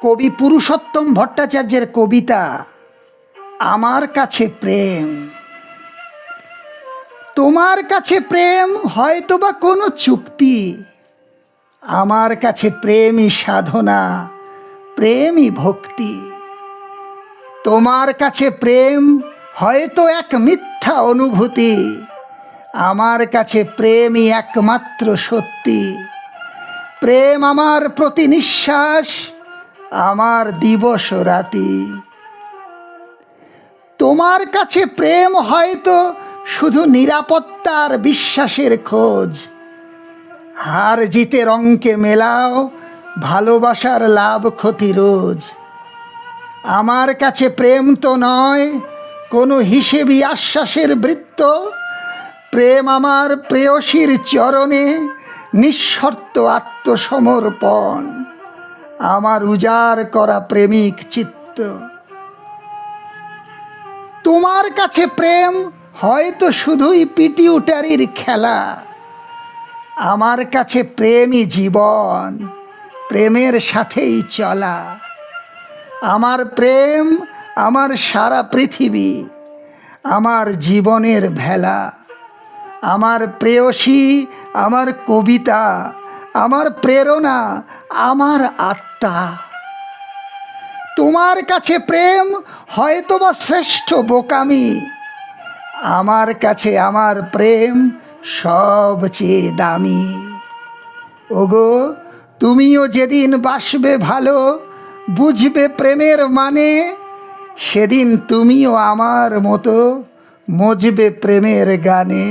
কবি পুরুষোত্তম ভট্টাচার্যের কবিতা আমার কাছে প্রেম। তোমার কাছে প্রেম হয়তোবা কোনো চুক্তি, আমার কাছে প্রেমই সাধনা, প্রেমই ভক্তি। তোমার কাছে প্রেম হয়তো এক মিথ্যা অনুভূতি, আমার কাছে প্রেমই একমাত্র সত্যি। প্রেম আমার প্রতি নিঃশ্বাস, আমার দিবস রাতি। তোমার কাছে প্রেম হয়তো শুধু নিরাপত্তার বিশ্বাসের খোঁজ, হার জিতের অঙ্কে মেলাও ভালোবাসার লাভ ক্ষতি রোজ। আমার কাছে প্রেম তো নয় কোনো হিসেবি আশ্বাসের বৃত্ত, প্রেম আমার প্রেয়সীর চরণে নিঃশর্ত আত্মসমর্পণ, আমার উজাড় করা প্রেমিক চিত্ত। তোমার কাছে প্রেম হয়তো শুধুই পিটিউটারির খেলা, আমার কাছে প্রেমই জীবন, প্রেমের সাথেই চলা। আমার প্রেম আমার সারা পৃথিবী, আমার জীবনের ভেলা। আমার প্রেয়সী আমার কবিতা, আমার প্রেরণা, আমার আত্মা। তোমার কাছে প্রেম হয়তোবা শ্রেষ্ঠ বোকামি, আমার কাছে আমার প্রেম সবচেয়ে দামি। ওগো, তুমিও যেদিন বাসবে ভালো, বুঝবে প্রেমের মানে, সেদিন তুমিও আমার মতো মজবে প্রেমের গানে।